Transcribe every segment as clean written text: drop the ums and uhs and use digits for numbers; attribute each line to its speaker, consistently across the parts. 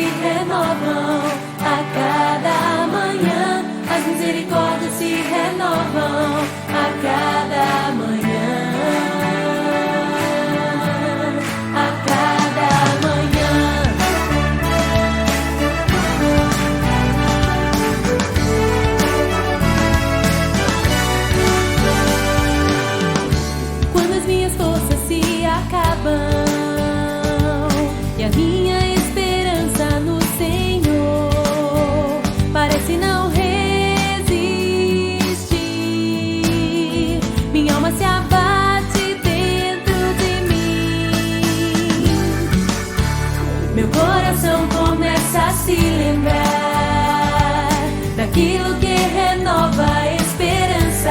Speaker 1: renovam a cada manhã. As misericórdias se renovam a cada manhã. A cada manhã. Quando as minhas forças se acabam e a minha esperança no Senhor parece não resistir, minha alma se abate dentro de mim. Meu coração começa a se lembrar daquilo que renova a esperança,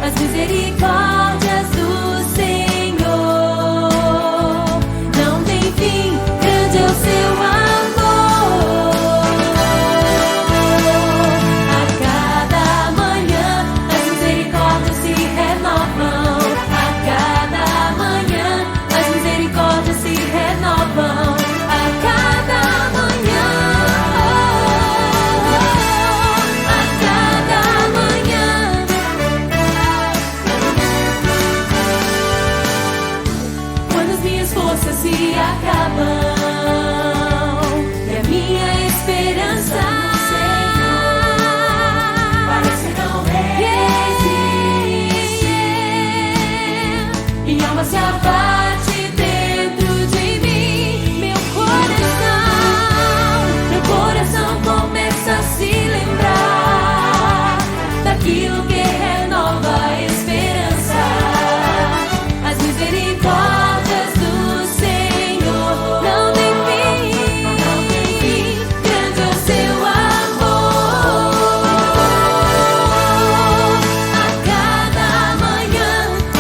Speaker 1: as misericórdias do Senhor. Não tem fim, grande é o seu amor. A cada manhã as misericórdias se renovam. A cada manhã as misericórdias se renovam. A cada manhã. A cada manhã. Quando as minhas forças se acabam e a minha esperança parece não resistir, minha alma se abate dentro de mim. Meu coração começa a se lembrar daquilo que renova a esperança, as misericórdias do Senhor. Não tem fim, grande é o seu amor. A cada manhã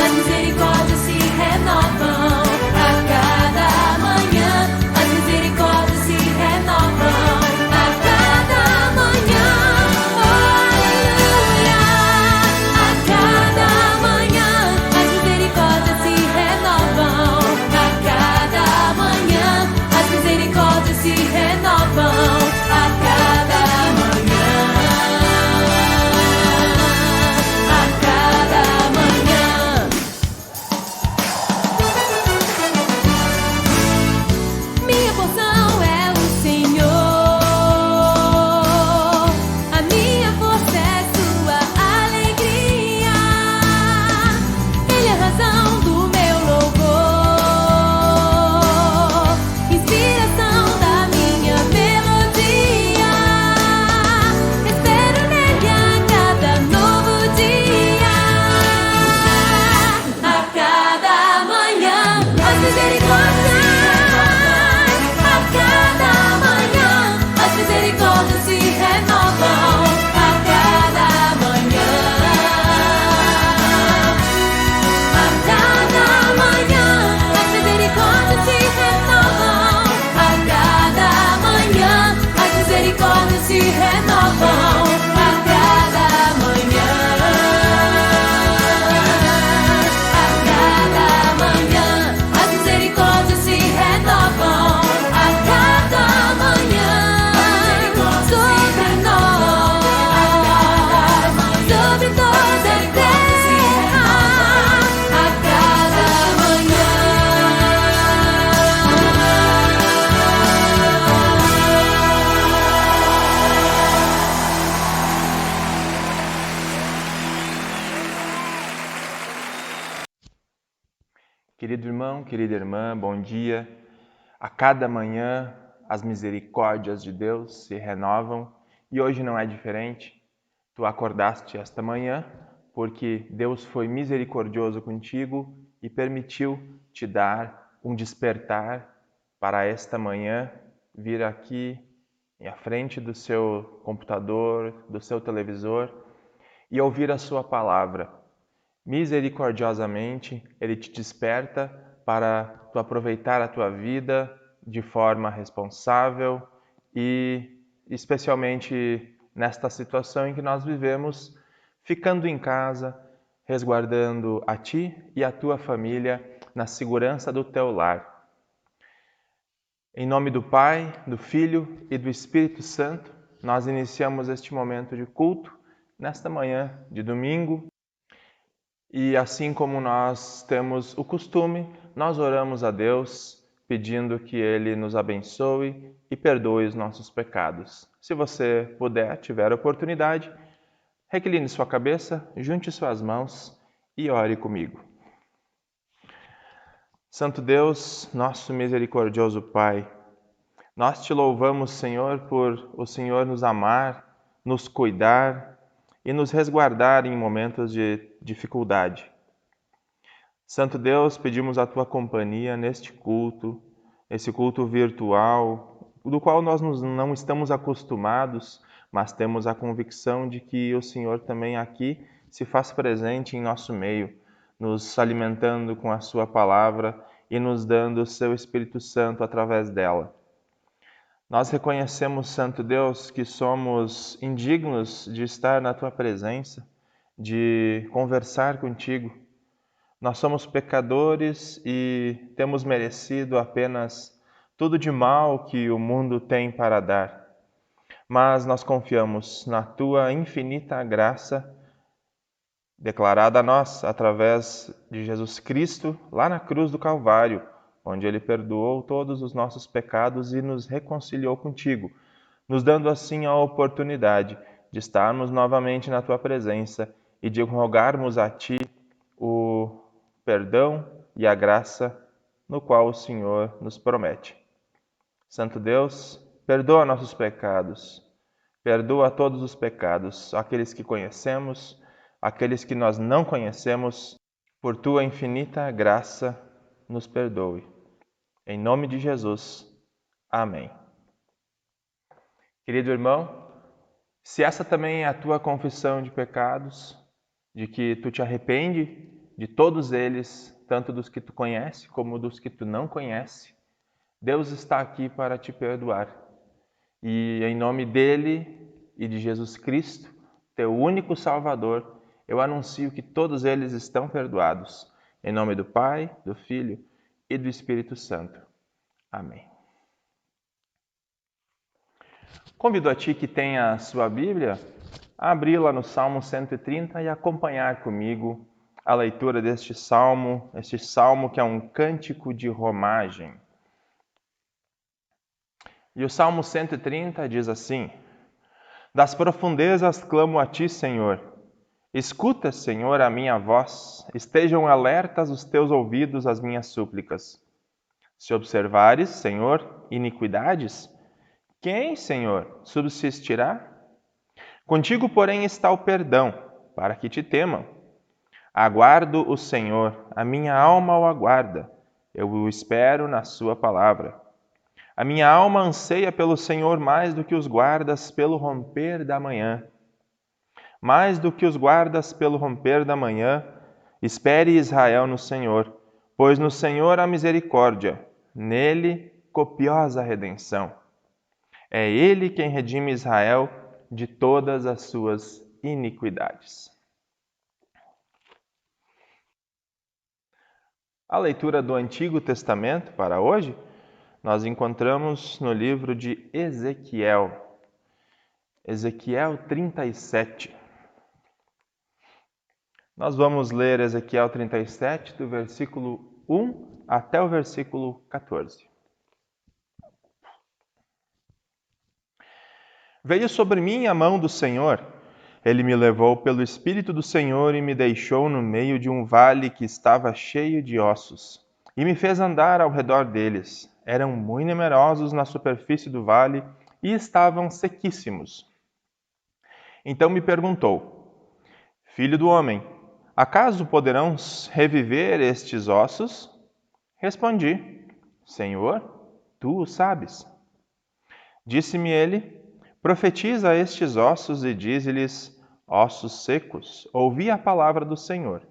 Speaker 1: as misericórdias se renovam. A cada manhã as misericórdias se renovam. A cada manhã, aleluia. A cada manhã as misericórdias se renovam. A cada manhã as misericórdias se renovam. A cada manhã. A cada manhã. Minha porção é o Senhor, a minha força é sua alegria. Ele é a razão do meu louvor, inspiração da minha melodia. Espero nele a cada novo dia. A cada manhã as misericórdias. A cada manhã as misericórdias se renovam. A cada manhã. A cada manhã as misericórdias se renovam. A cada manhã as misericórdias se renovam. A cada manhã. A cada manhã as misericórdias se renovam. A cada manhã sobre nós, sobre toda a terra. A cada manhã.
Speaker 2: Querido irmão, querida irmã, bom dia. A cada manhã as misericórdias de Deus se renovam e hoje não é diferente. Tu acordaste esta manhã porque Deus foi misericordioso contigo e permitiu te dar um despertar para esta manhã vir aqui à frente do seu computador, do seu televisor e ouvir a sua palavra. Misericordiosamente, Ele te desperta para tu aproveitar a tua vida de forma responsável e especialmente nesta situação em que nós vivemos, ficando em casa, resguardando a ti e a tua família na segurança do teu lar. Em nome do Pai, do Filho e do Espírito Santo, nós iniciamos este momento de culto nesta manhã de domingo. E assim como nós temos o costume, nós oramos a Deus pedindo que Ele nos abençoe e perdoe os nossos pecados. Se você puder, tiver a oportunidade, recline sua cabeça, junte suas mãos e ore comigo. Santo Deus, nosso misericordioso Pai, nós te louvamos, Senhor, por o Senhor nos amar, nos cuidar e nos resguardar em momentos de dificuldade. Santo Deus, pedimos a tua companhia neste culto, esse culto virtual, do qual nós não estamos acostumados, mas temos a convicção de que o Senhor também aqui se faz presente em nosso meio, nos alimentando com a sua palavra e nos dando o seu Espírito Santo através dela. Nós reconhecemos, Santo Deus, que somos indignos de estar na tua presença, de conversar contigo. Nós somos pecadores e temos merecido apenas tudo de mal que o mundo tem para dar. Mas nós confiamos na tua infinita graça declarada a nós através de Jesus Cristo lá na cruz do Calvário, onde Ele perdoou todos os nossos pecados e nos reconciliou contigo, nos dando assim a oportunidade de estarmos novamente na tua presença e de rogarmos a ti o perdão e a graça no qual o Senhor nos promete. Santo Deus, perdoa nossos pecados, perdoa todos os pecados, aqueles que conhecemos, aqueles que nós não conhecemos, por tua infinita graça, nos perdoe. Em nome de Jesus. Amém. Querido irmão, se essa também é a tua confissão de pecados, de que tu te arrepende de todos eles, tanto dos que tu conhece como dos que tu não conhece, Deus está aqui para te perdoar. E em nome dele e de Jesus Cristo, teu único Salvador, eu anuncio que todos eles estão perdoados. Em nome do Pai, do Filho e do Espírito Santo. Amém. Convido a ti que tenha a sua Bíblia a abri-la no Salmo 130 e acompanhar comigo a leitura deste salmo que é um cântico de romagem. E o Salmo 130 diz assim: Das profundezas clamo a ti, Senhor. Escuta, Senhor, a minha voz. Estejam alertas os teus ouvidos às minhas súplicas. Se observares, Senhor, iniquidades, quem, Senhor, subsistirá? Contigo, porém, está o perdão, para que te temam. Aguardo o Senhor, a minha alma o aguarda, eu o espero na sua palavra. A minha alma anseia pelo Senhor mais do que os guardas pelo romper da manhã. Mais do que os guardas pelo romper da manhã, espere Israel no Senhor, pois no Senhor há misericórdia, nele copiosa redenção. É Ele quem redime Israel de todas as suas iniquidades. A leitura do Antigo Testamento para hoje, nós encontramos no livro de Ezequiel. Ezequiel 37. Nós vamos ler Ezequiel 37, do versículo 1 até o versículo 14. Veio sobre mim a mão do Senhor. Ele me levou pelo Espírito do Senhor e me deixou no meio de um vale que estava cheio de ossos, e me fez andar ao redor deles. Eram muito numerosos na superfície do vale e estavam sequíssimos. Então me perguntou: Filho do homem, acaso poderão reviver estes ossos? Respondi: Senhor, tu o sabes. Disse-me ele: Profetiza a estes ossos e dize-lhes: Ossos secos, ouvi a palavra do Senhor.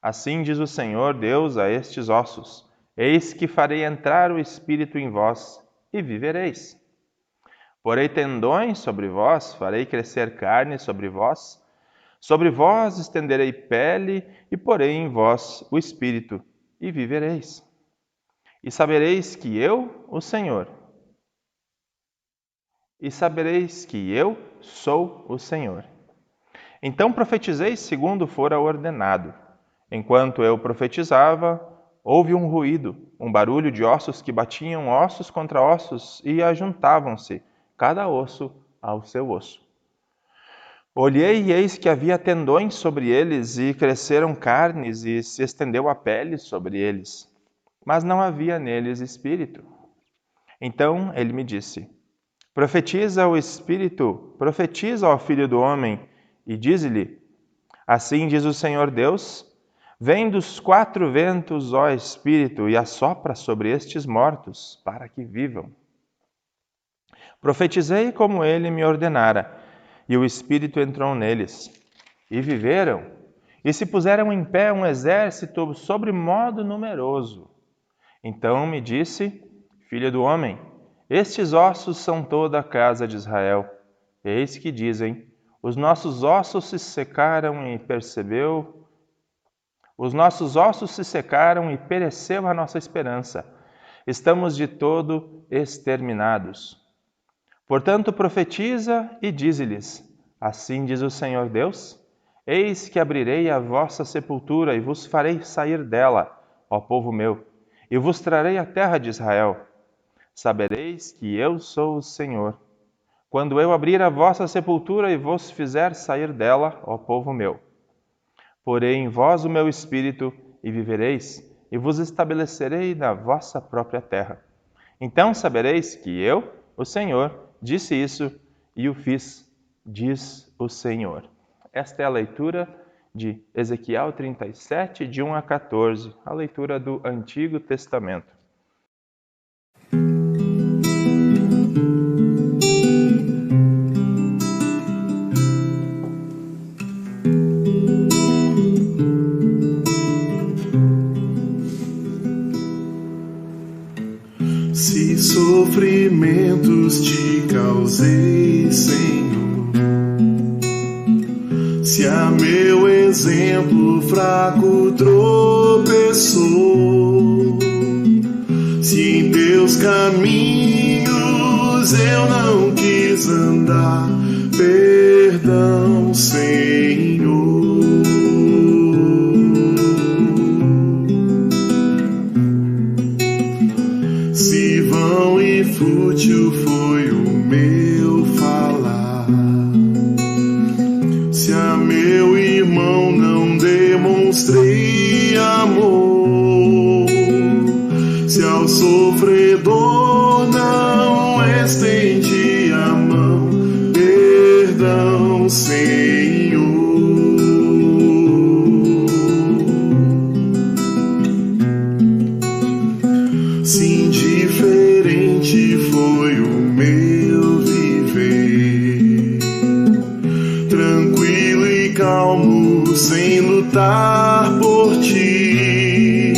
Speaker 2: Assim diz o Senhor Deus a estes ossos: Eis que farei entrar o Espírito em vós, e vivereis. Porei tendões sobre vós, farei crescer carne sobre vós estenderei pele, e porei em vós o Espírito, e vivereis. E sabereis que eu, o Senhor, sou o Senhor. Então profetizei segundo fora ordenado. Enquanto eu profetizava, houve um ruído, um barulho de ossos que batiam ossos contra ossos e ajuntavam-se, cada osso ao seu osso. Olhei e eis que havia tendões sobre eles, e cresceram carnes, e se estendeu a pele sobre eles. Mas não havia neles espírito. Então ele me disse: Profetiza ao Espírito, profetiza ao Filho do Homem, e dize-lhe: Assim diz o Senhor Deus: Vem dos quatro ventos, ó Espírito, e assopra sobre estes mortos, para que vivam. Profetizei como ele me ordenara, e o Espírito entrou neles, e viveram, e se puseram em pé um exército sobremodo numeroso. Então me disse: Filho do homem, estes ossos são toda a casa de Israel. Eis que dizem: Os nossos ossos se secaram e pereceu a nossa esperança. Estamos de todo exterminados. Portanto, profetiza e dize-lhes: Assim diz o Senhor Deus: Eis que abrirei a vossa sepultura e vos farei sair dela, ó povo meu, e vos trarei a terra de Israel. Sabereis que eu sou o Senhor, quando eu abrir a vossa sepultura e vos fizer sair dela, ó povo meu. Porei em vós o meu espírito, e vivereis, e vos estabelecerei na vossa própria terra. Então sabereis que eu, o Senhor, disse isso e o fiz, diz o Senhor. Esta é a leitura de Ezequiel 37, de 1 a 14, a leitura do Antigo Testamento.
Speaker 3: Se sofrimentos te causei, Senhor, se a meu exemplo fraco tropeçou, se em teus caminhos eu não quis andar, perdão, Senhor. Se vão e fútil foi o meu falar, se a meu irmão não demonstrei amor, se ao sofredor não estendi a mão, perdão, Senhor. Se indiferente foi o meu viver, tranquilo e calmo, sem lutar por ti,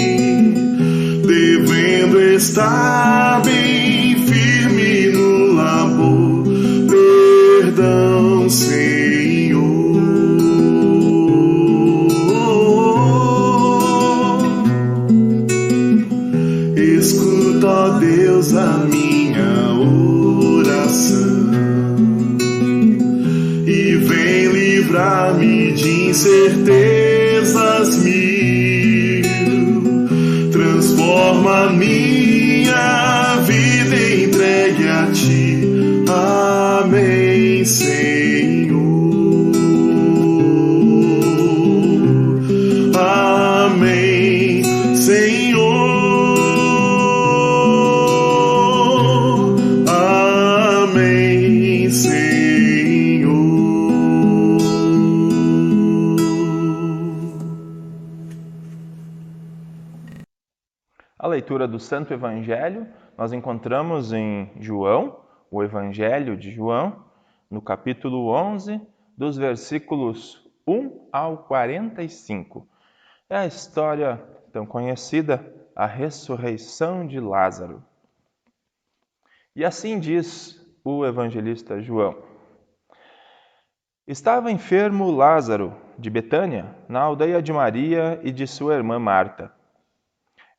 Speaker 3: devendo estar bem firme no labor, perdão, Senhor. Escuta, ó Deus, a minha oração e vem livrar-me de incertezas mil. Transforma minha vida entregue a ti. Amém, Senhor. Amém, Senhor. Amém, Senhor.
Speaker 2: A leitura do Santo Evangelho nós encontramos em João, o Evangelho de João, no capítulo 11, dos versículos 1 ao 45. É a história tão conhecida, a ressurreição de Lázaro. E assim diz o evangelista João: Estava enfermo Lázaro, de Betânia, na aldeia de Maria e de sua irmã Marta.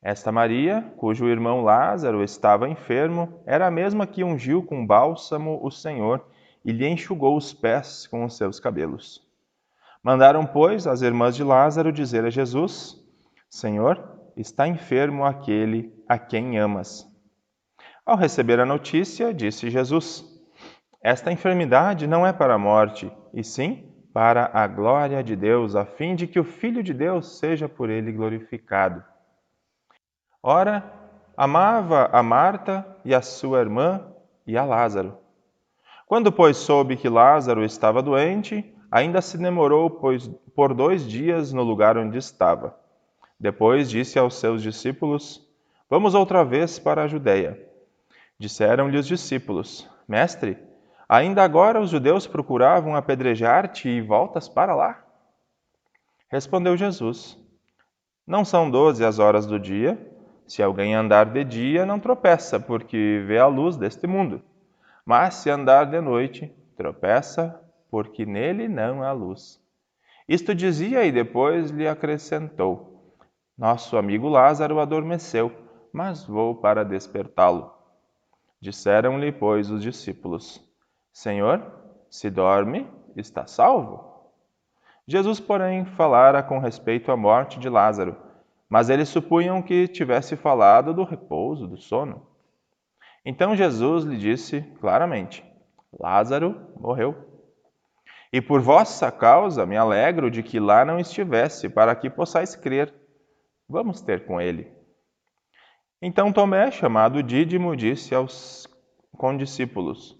Speaker 2: Esta Maria, cujo irmão Lázaro estava enfermo, era a mesma que ungiu com bálsamo o Senhor e lhe enxugou os pés com os seus cabelos. Mandaram, pois, as irmãs de Lázaro dizer a Jesus: Senhor, está enfermo aquele a quem amas. Ao receber a notícia, disse Jesus: Esta enfermidade não é para a morte, e sim para a glória de Deus, a fim de que o Filho de Deus seja por ele glorificado. Ora, amava a Marta e a sua irmã e a Lázaro. Quando, pois, soube que Lázaro estava doente, ainda se demorou por 2 dias no lugar onde estava. Depois disse aos seus discípulos: Vamos outra vez para a Judeia. Disseram-lhe os discípulos: Mestre, ainda agora os judeus procuravam apedrejar-te e voltas para lá? Respondeu Jesus: Não são 12 as horas do dia? Se alguém andar de dia, não tropeça, porque vê a luz deste mundo. Mas se andar de noite, tropeça, porque nele não há luz. Isto dizia e depois lhe acrescentou: Nosso amigo Lázaro adormeceu, mas vou para despertá-lo. Disseram-lhe, pois, os discípulos: Senhor, se dorme, está salvo. Jesus, porém, falara com respeito à morte de Lázaro, mas eles supunham que tivesse falado do repouso, do sono. Então Jesus lhe disse claramente: Lázaro morreu. E por vossa causa me alegro de que lá não estivesse, para que possais crer. Vamos ter com ele. Então Tomé, chamado Dídimo, disse aos condiscípulos: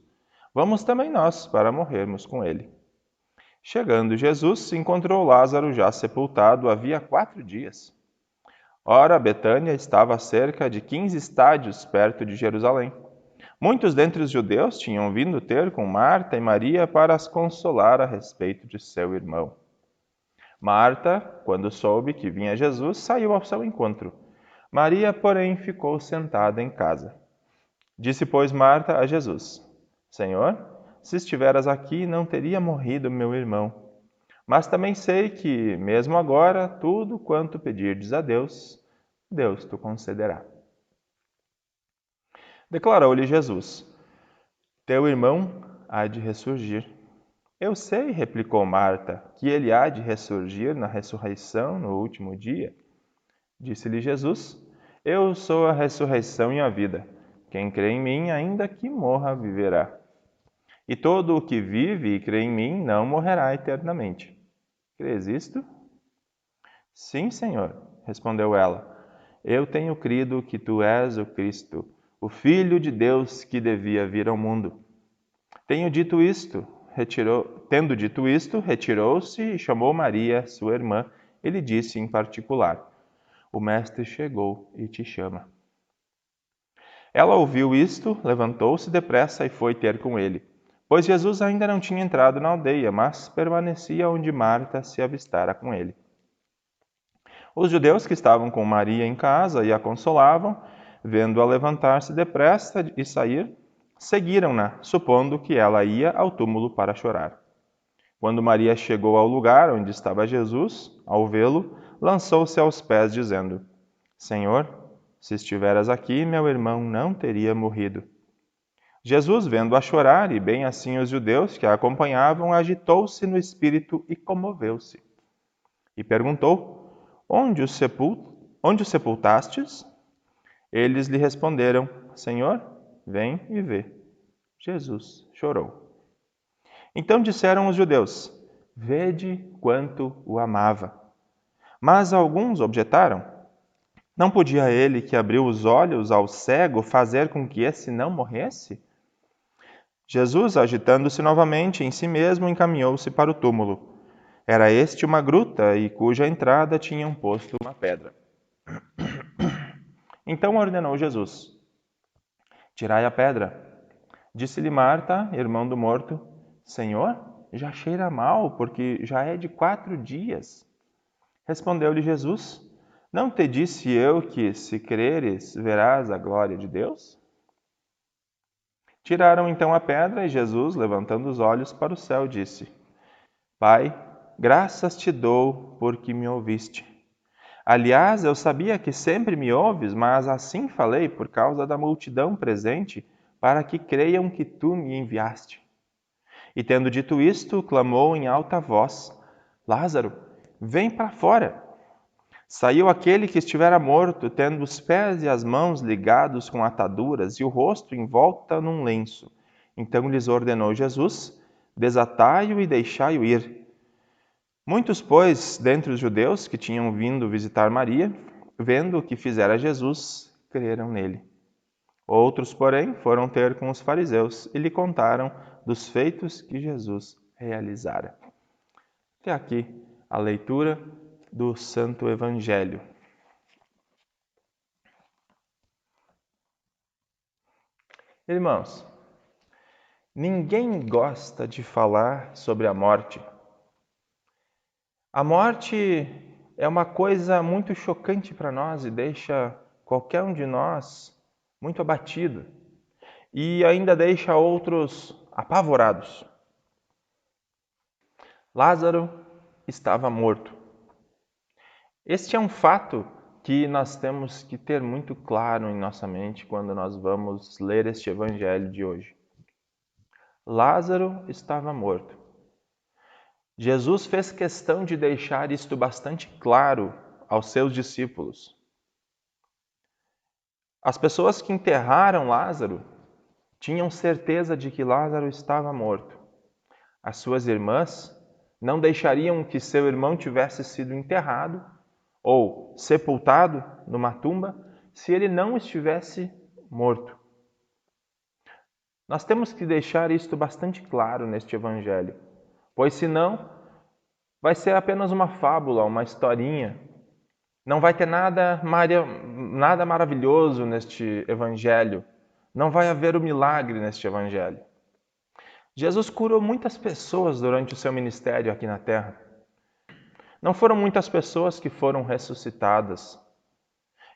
Speaker 2: Vamos também nós, para morrermos com ele. Chegando Jesus, encontrou Lázaro já sepultado havia 4 dias. Ora, Betânia estava a cerca de 15 estádios perto de Jerusalém. Muitos dentre os judeus tinham vindo ter com Marta e Maria para as consolar a respeito de seu irmão. Marta, quando soube que vinha Jesus, saiu ao seu encontro. Maria, porém, ficou sentada em casa. Disse, pois, Marta a Jesus: Senhor, se estiveras aqui, não teria morrido meu irmão. Mas também sei que, mesmo agora, tudo quanto pedirdes a Deus, Deus te concederá. Declarou-lhe Jesus: Teu irmão há de ressurgir. Eu sei, replicou Marta, que ele há de ressurgir na ressurreição no último dia. Disse-lhe Jesus: Eu sou a ressurreição e a vida. Quem crê em mim, ainda que morra, viverá. E todo o que vive e crê em mim não morrerá eternamente. Crês isto? Sim, Senhor, respondeu ela. Eu tenho crido que tu és o Cristo, o Filho de Deus que devia vir ao mundo. Tendo dito isto, retirou-se e chamou Maria, sua irmã, e lhe disse em particular: O Mestre chegou e te chama. Ela ouviu isto, levantou-se depressa e foi ter com ele, pois Jesus ainda não tinha entrado na aldeia, mas permanecia onde Marta se avistara com ele. Os judeus que estavam com Maria em casa e a consolavam, vendo-a levantar-se depressa e sair, seguiram-na, supondo que ela ia ao túmulo para chorar. Quando Maria chegou ao lugar onde estava Jesus, ao vê-lo, lançou-se aos pés, dizendo: Senhor, se estiveras aqui, meu irmão não teria morrido. Jesus, vendo-a chorar, e bem assim os judeus que a acompanhavam, agitou-se no espírito e comoveu-se. E perguntou: Onde o sepultastes? Eles lhe responderam: Senhor, vem e vê. Jesus chorou. Então disseram os judeus: Vede quanto o amava. Mas alguns objetaram: Não podia ele, que abriu os olhos ao cego, fazer com que esse não morresse? Jesus, agitando-se novamente em si mesmo, encaminhou-se para o túmulo. Era este uma gruta, e cuja entrada tinham posto uma pedra. Então ordenou Jesus: Tirai a pedra. Disse-lhe Marta, irmã do morto: Senhor, já cheira mal, porque já é de 4 dias. Respondeu-lhe Jesus: Não te disse eu que, se creres, verás a glória de Deus? Tiraram então a pedra e Jesus, levantando os olhos para o céu, disse: Pai, graças te dou porque me ouviste. Aliás, eu sabia que sempre me ouves, mas assim falei por causa da multidão presente, para que creiam que tu me enviaste. E tendo dito isto, clamou em alta voz: Lázaro, vem para fora. Saiu aquele que estivera morto, tendo os pés e as mãos ligados com ataduras e o rosto envolta num lenço. Então lhes ordenou Jesus: desatai-o e deixai-o ir. Muitos, pois, dentre os judeus que tinham vindo visitar Maria, vendo o que fizera Jesus, creram nele. Outros, porém, foram ter com os fariseus e lhe contaram dos feitos que Jesus realizara. Até aqui a leitura do Santo Evangelho. Irmãos, ninguém gosta de falar sobre a morte. A morte é uma coisa muito chocante para nós e deixa qualquer um de nós muito abatido e ainda deixa outros apavorados. Lázaro estava morto. Este é um fato que nós temos que ter muito claro em nossa mente quando nós vamos ler este evangelho de hoje. Lázaro estava morto. Jesus fez questão de deixar isto bastante claro aos seus discípulos. As pessoas que enterraram Lázaro tinham certeza de que Lázaro estava morto. As suas irmãs não deixariam que seu irmão tivesse sido enterrado ou sepultado numa tumba se ele não estivesse morto. Nós temos que deixar isto bastante claro neste evangelho, pois senão vai ser apenas uma fábula, uma historinha. Não vai ter nada maravilhoso neste evangelho. Não vai haver o milagre neste evangelho. Jesus curou muitas pessoas durante o seu ministério aqui na terra. Não foram muitas pessoas que foram ressuscitadas.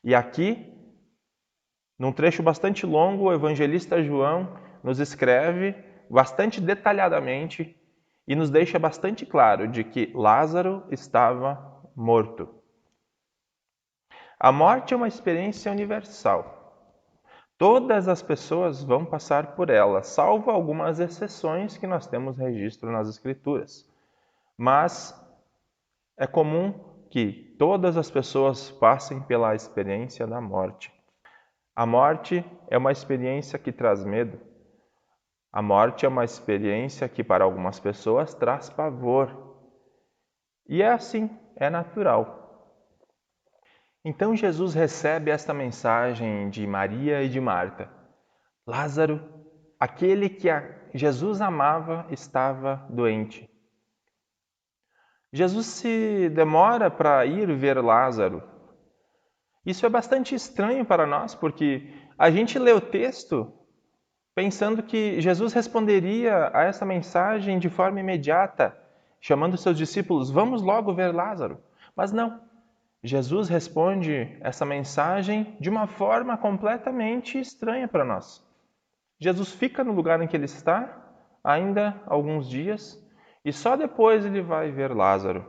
Speaker 2: E aqui, num trecho bastante longo, o evangelista João nos escreve bastante detalhadamente e nos deixa bastante claro de que Lázaro estava morto. A morte é uma experiência universal. Todas as pessoas vão passar por ela, salvo algumas exceções que nós temos registro nas Escrituras. Mas é comum que todas as pessoas passem pela experiência da morte. A morte é uma experiência que traz medo. A morte é uma experiência que para algumas pessoas traz pavor. E é assim, é natural. Então Jesus recebe esta mensagem de Maria e de Marta. Lázaro, aquele que Jesus amava, estava doente. Jesus se demora para ir ver Lázaro. Isso é bastante estranho para nós, porque a gente lê o texto pensando que Jesus responderia a essa mensagem de forma imediata, chamando seus discípulos, vamos logo ver Lázaro. Mas não. Jesus responde essa mensagem de uma forma completamente estranha para nós. Jesus fica no lugar em que ele está, ainda alguns dias, e só depois ele vai ver Lázaro.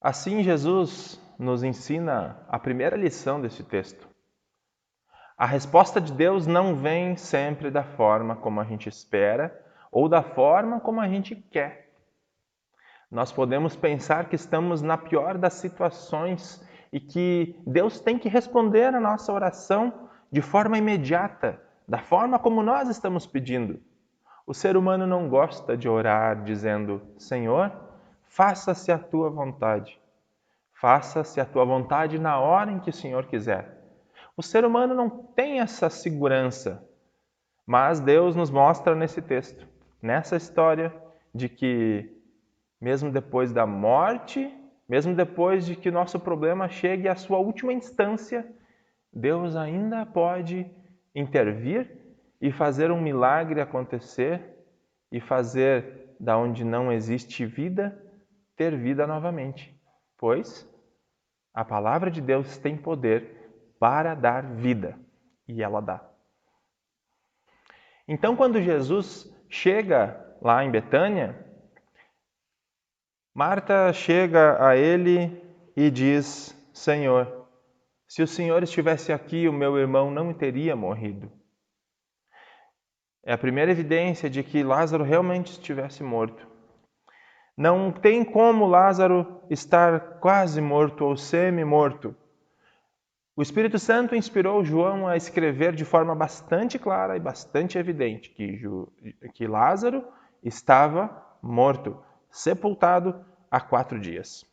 Speaker 2: Assim, Jesus nos ensina a primeira lição desse texto. A resposta de Deus não vem sempre da forma como a gente espera ou da forma como a gente quer. Nós podemos pensar que estamos na pior das situações e que Deus tem que responder a nossa oração de forma imediata, da forma como nós estamos pedindo. O ser humano não gosta de orar dizendo, Senhor, faça-se a tua vontade. Faça-se a tua vontade na hora em que o Senhor quiser. O ser humano não tem essa segurança, mas Deus nos mostra nesse texto, nessa história, de que mesmo depois da morte, mesmo depois de que nosso problema chegue à sua última instância, Deus ainda pode intervir e fazer um milagre acontecer e fazer da onde não existe vida, ter vida novamente. Pois a palavra de Deus tem poder para dar vida e ela dá. Então, quando Jesus chega lá em Betânia, Marta chega a ele e diz, Senhor, se o Senhor estivesse aqui, o meu irmão não teria morrido. É a primeira evidência de que Lázaro realmente estivesse morto. Não tem como Lázaro estar quase morto ou semi-morto. O Espírito Santo inspirou João a escrever de forma bastante clara e bastante evidente que Lázaro estava morto, sepultado há 4 dias.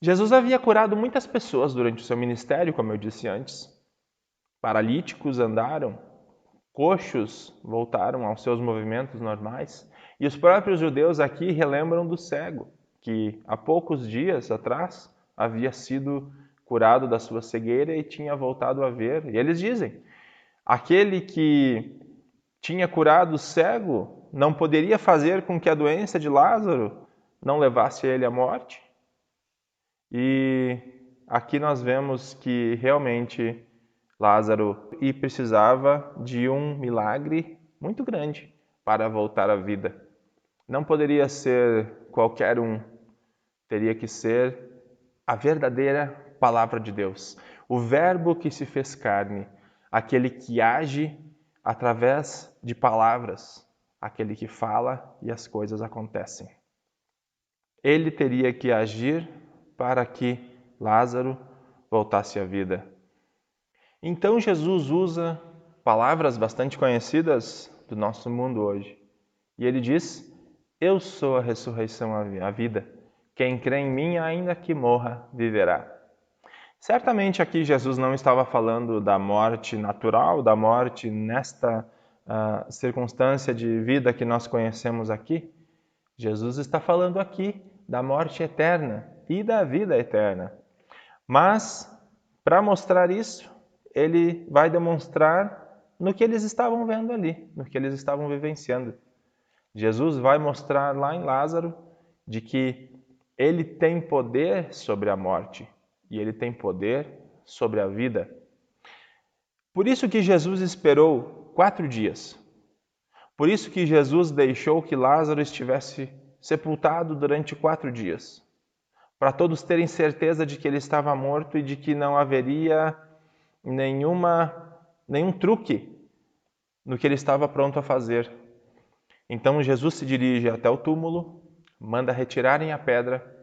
Speaker 2: Jesus havia curado muitas pessoas durante o seu ministério, como eu disse antes. Paralíticos andaram, coxos voltaram aos seus movimentos normais. E os próprios judeus aqui relembram do cego, que há poucos dias atrás havia sido curado da sua cegueira e tinha voltado a ver. E eles dizem, aquele que tinha curado o cego não poderia fazer com que a doença de Lázaro não levasse ele à morte? E aqui nós vemos que realmente Lázaro precisava de um milagre muito grande para voltar à vida. Não poderia ser qualquer um, teria que ser a verdadeira palavra de Deus. O Verbo que se fez carne, aquele que age através de palavras, aquele que fala e as coisas acontecem. Ele teria que agir para que Lázaro voltasse à vida. Então Jesus usa palavras bastante conhecidas do nosso mundo hoje. E ele diz, eu sou a ressurreição e a vida. Quem crê em mim, ainda que morra, viverá. Certamente aqui Jesus não estava falando da morte natural, da morte nesta circunstância de vida que nós conhecemos aqui. Jesus está falando aqui da morte eterna e da vida eterna. Mas, para mostrar isso, ele vai demonstrar no que eles estavam vendo ali, no que eles estavam vivenciando. Jesus vai mostrar lá em Lázaro de que ele tem poder sobre a morte e ele tem poder sobre a vida. Por isso que Jesus esperou 4 dias. Por isso que Jesus deixou que Lázaro estivesse sepultado durante 4 dias. Para todos terem certeza de que ele estava morto e de que não haveria nenhum truque no que ele estava pronto a fazer. Então Jesus se dirige até o túmulo, manda retirarem a pedra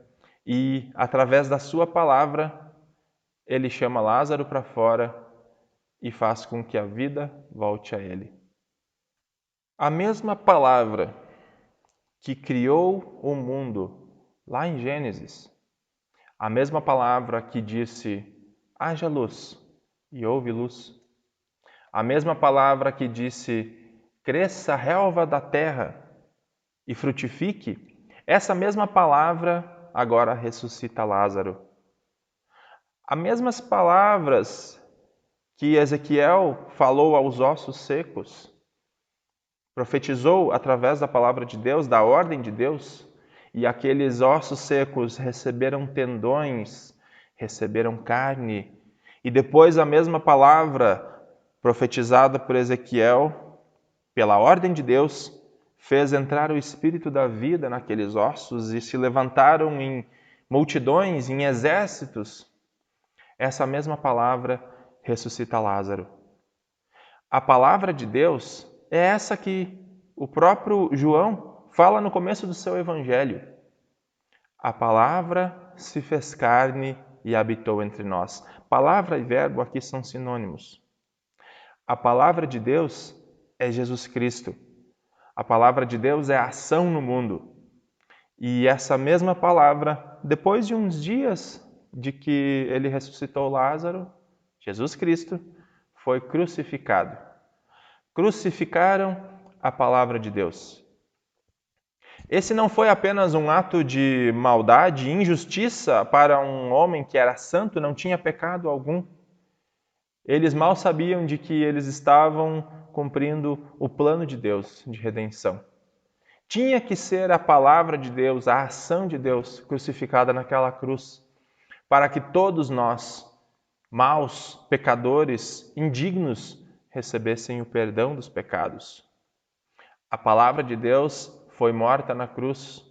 Speaker 2: e, através da sua palavra, ele chama Lázaro para fora e faz com que a vida volte a ele. A mesma palavra que criou o mundo lá em Gênesis, a mesma palavra que disse, haja luz e houve luz, a mesma palavra que disse, cresça a relva da terra e frutifique, essa mesma palavra agora ressuscita Lázaro. As mesmas palavras que Ezequiel falou aos ossos secos, profetizou através da palavra de Deus, da ordem de Deus, e aqueles ossos secos receberam tendões, receberam carne, e depois a mesma palavra profetizada por Ezequiel, pela ordem de Deus, fez entrar o espírito da vida naqueles ossos e se levantaram em multidões, em exércitos. Essa mesma palavra ressuscita Lázaro. A palavra de Deus é essa que o próprio João fala no começo do seu evangelho. A palavra se fez carne e habitou entre nós. Palavra e verbo aqui são sinônimos. A palavra de Deus é Jesus Cristo. A palavra de Deus é ação no mundo. E essa mesma palavra, depois de uns dias de que ele ressuscitou Lázaro, Jesus Cristo foi crucificado. Crucificaram a palavra de Deus. Esse não foi apenas um ato de maldade e injustiça para um homem que era santo, não tinha pecado algum. Eles mal sabiam de que eles estavam cumprindo o plano de Deus de redenção. Tinha que ser a palavra de Deus, a ação de Deus crucificada naquela cruz, para que todos nós, maus, pecadores, indignos, recebessem o perdão dos pecados. A palavra de Deus foi morta na cruz,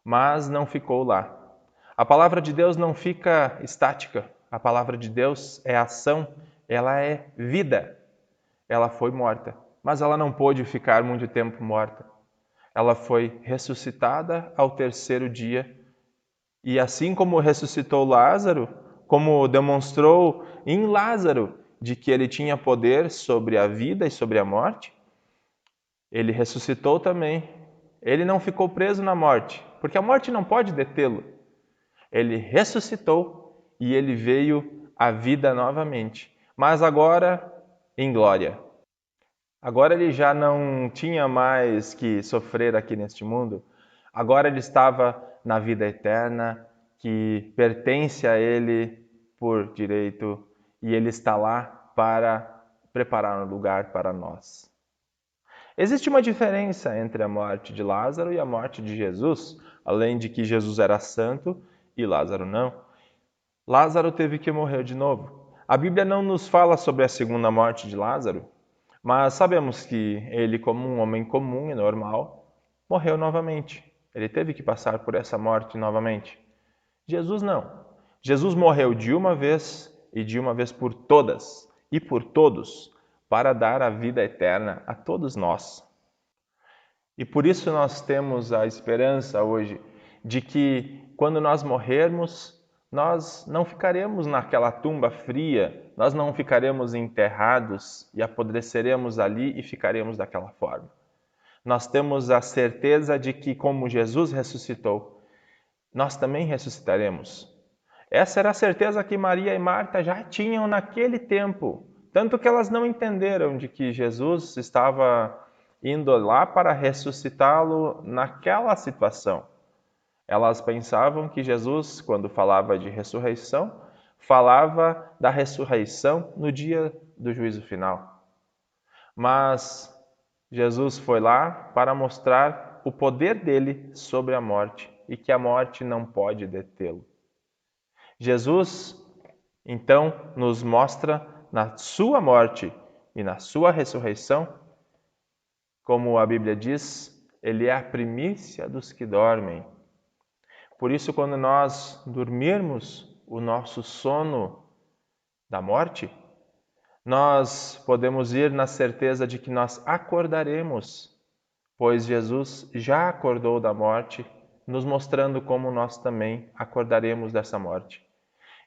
Speaker 2: mas não ficou lá. A palavra de Deus não fica estática. A palavra de Deus é ação, ela é vida. Ela foi morta, mas ela não pôde ficar muito tempo morta. Ela foi ressuscitada ao terceiro dia. E assim como ressuscitou Lázaro, como demonstrou em Lázaro de que ele tinha poder sobre a vida e sobre a morte, ele ressuscitou também. Ele não ficou preso na morte, porque a morte não pode detê-lo. Ele ressuscitou e ele veio à vida novamente, mas agora em glória. Agora ele já não tinha mais que sofrer aqui neste mundo. Agora ele estava na vida eterna, que pertence a ele por direito, e ele está lá para preparar um lugar para nós. Existe uma diferença entre a morte de Lázaro e a morte de Jesus, além de que Jesus era santo e Lázaro não. Lázaro teve que morrer de novo. A Bíblia não nos fala sobre a segunda morte de Lázaro, mas sabemos que ele, como um homem comum e normal, morreu novamente. Ele teve que passar por essa morte novamente. Jesus não. Jesus morreu de uma vez e de uma vez por todas e por todos, para dar a vida eterna a todos nós. E por isso nós temos a esperança hoje de que quando nós morrermos, nós não ficaremos naquela tumba fria, nós não ficaremos enterrados e apodreceremos ali e ficaremos daquela forma. Nós temos a certeza de que, como Jesus ressuscitou, nós também ressuscitaremos. Essa era a certeza que Maria e Marta já tinham naquele tempo, tanto que elas não entenderam de que Jesus estava indo lá para ressuscitá-lo naquela situação. Elas pensavam que Jesus, quando falava de ressurreição, falava da ressurreição no dia do juízo final. Mas Jesus foi lá para mostrar o poder dele sobre a morte e que a morte não pode detê-lo. Jesus, então, nos mostra na sua morte e na sua ressurreição, como a Bíblia diz, ele é a primícia dos que dormem. Por isso, quando nós dormirmos o nosso sono da morte, nós podemos ir na certeza de que nós acordaremos, pois Jesus já acordou da morte, nos mostrando como nós também acordaremos dessa morte.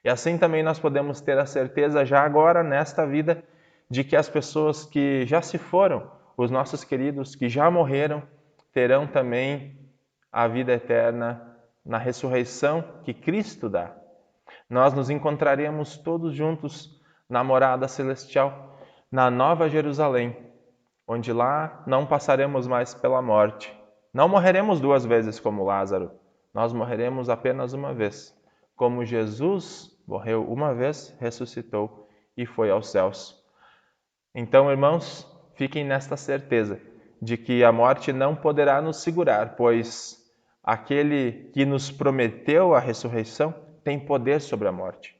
Speaker 2: E assim também nós podemos ter a certeza já agora, nesta vida, de que as pessoas que já se foram, os nossos queridos que já morreram, terão também a vida eterna na ressurreição que Cristo dá. Nós nos encontraremos todos juntos na morada celestial, na Nova Jerusalém, onde lá não passaremos mais pela morte. Não morreremos duas vezes como Lázaro, nós morreremos apenas uma vez, como Jesus morreu uma vez, ressuscitou e foi aos céus. Então, irmãos, fiquem nesta certeza de que a morte não poderá nos segurar, pois aquele que nos prometeu a ressurreição tem poder sobre a morte.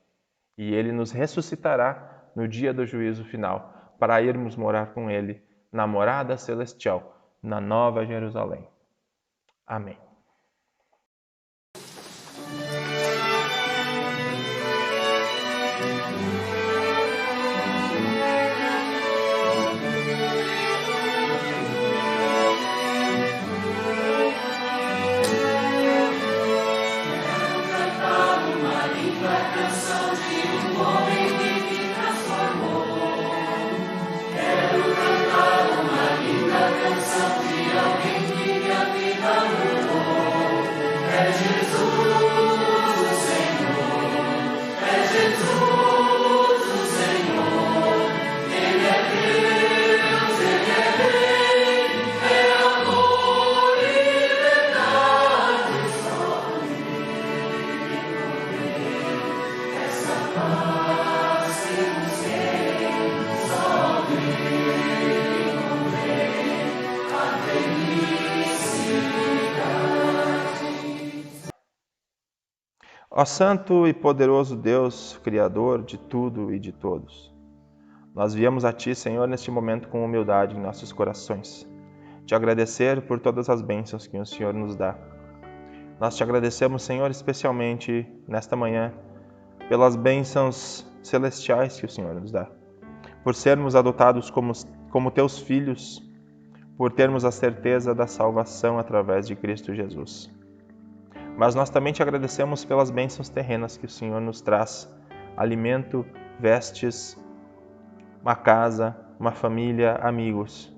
Speaker 2: E ele nos ressuscitará no dia do juízo final, para irmos morar com ele na morada celestial, na Nova Jerusalém. Amém. Ó Santo e poderoso Deus, Criador de tudo e de todos, nós viemos a Ti, Senhor, neste momento com humildade em nossos corações, te agradecer por todas as bênçãos que o Senhor nos dá, Nós te agradecemos, Senhor, especialmente nesta manhã, pelas bênçãos celestiais que o Senhor nos dá, por sermos adotados como teus filhos, por termos a certeza da salvação através de Cristo Jesus. Mas nós também te agradecemos pelas bênçãos terrenas que o Senhor nos traz, alimento, vestes, uma casa, uma família, amigos.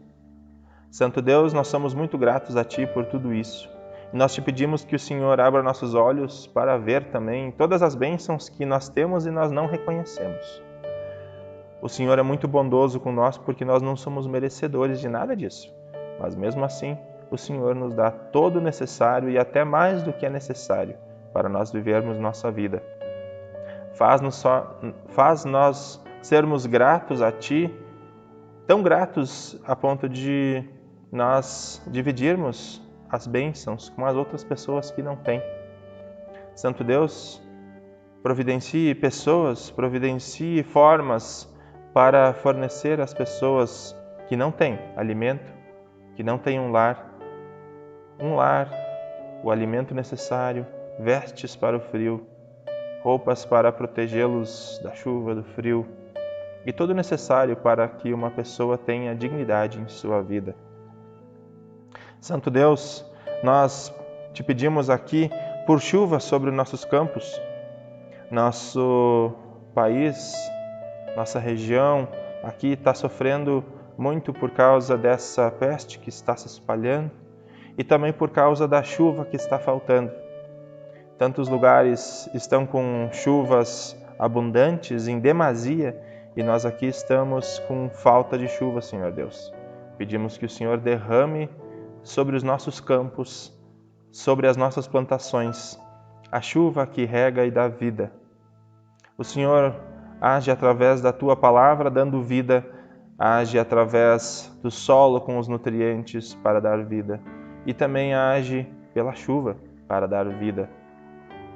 Speaker 2: Santo Deus, nós somos muito gratos a Ti por tudo isso. E nós te pedimos que o Senhor abra nossos olhos para ver também todas as bênçãos que nós temos e nós não reconhecemos. O Senhor é muito bondoso com nós porque nós não somos merecedores de nada disso. Mas mesmo assim, o Senhor nos dá todo o necessário e até mais do que é necessário para nós vivermos nossa vida. Faz nós sermos gratos a Ti, tão gratos a ponto de nós dividirmos as bênçãos com as outras pessoas que não têm. Santo Deus, providencie pessoas, providencie formas para fornecer às pessoas que não têm alimento, que não têm um lar, o alimento necessário, vestes para o frio, roupas para protegê-los da chuva, do frio, e todo o necessário para que uma pessoa tenha dignidade em sua vida. Santo Deus, nós te pedimos aqui por chuva sobre nossos campos, nosso país, nossa região aqui está sofrendo muito por causa dessa peste que está se espalhando e também por causa da chuva que está faltando. Tantos lugares estão com chuvas abundantes, em demasia, e nós aqui estamos com falta de chuva, Senhor Deus. Pedimos que o Senhor derrame sobre os nossos campos, sobre as nossas plantações, a chuva que rega e dá vida. O Senhor age através da Tua palavra, dando vida, age através do solo com os nutrientes para dar vida, e também age pela chuva para dar vida.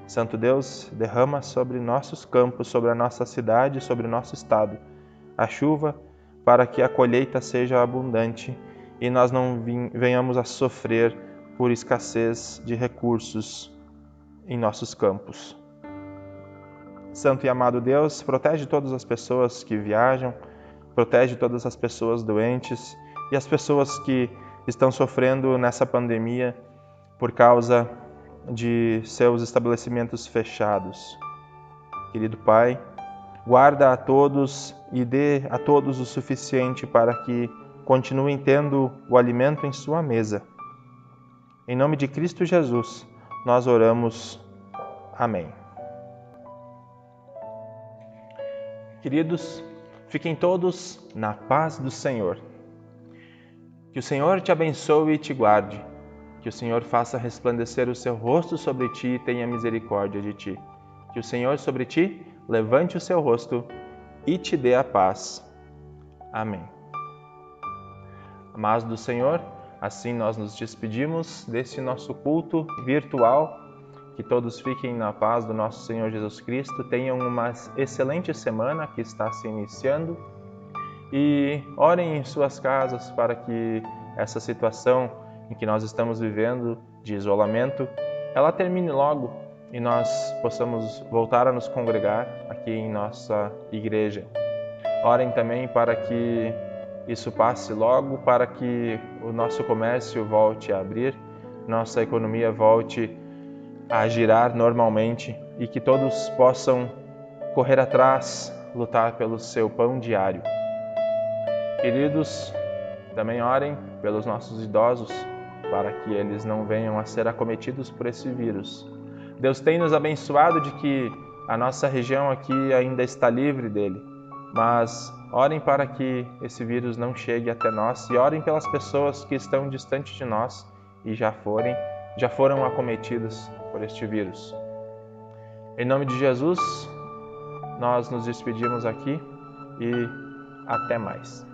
Speaker 2: Santo Deus, derrama sobre nossos campos, sobre a nossa cidade, sobre o nosso estado, a chuva para que a colheita seja abundante e nós não venhamos a sofrer por escassez de recursos em nossos campos. Santo e amado Deus, protege todas as pessoas que viajam, protege todas as pessoas doentes e as pessoas que estão sofrendo nessa pandemia por causa de seus estabelecimentos fechados. Querido Pai, guarda a todos e dê a todos o suficiente para que continuem tendo o alimento em sua mesa. Em nome de Cristo Jesus, nós oramos. Amém. Queridos, fiquem todos na paz do Senhor. Que o Senhor te abençoe e te guarde. Que o Senhor faça resplandecer o seu rosto sobre ti e tenha misericórdia de ti. Que o Senhor sobre ti levante o seu rosto e te dê a paz. Amém. Amados do Senhor, assim nós nos despedimos desse nosso culto virtual. Que todos fiquem na paz do nosso Senhor Jesus Cristo, tenham uma excelente semana que está se iniciando e orem em suas casas para que essa situação em que nós estamos vivendo de isolamento, ela termine logo e nós possamos voltar a nos congregar aqui em nossa igreja. Orem também para que isso passe logo, para que o nosso comércio volte a abrir, nossa economia volte a girar normalmente e que todos possam correr atrás, lutar pelo seu pão diário. Queridos, também orem pelos nossos idosos, para que eles não venham a ser acometidos por esse vírus. Deus tem nos abençoado de que a nossa região aqui ainda está livre dele, mas orem para que esse vírus não chegue até nós e orem pelas pessoas que estão distantes de nós e já foram acometidas por este vírus. Em nome de Jesus, nós nos despedimos aqui e até mais.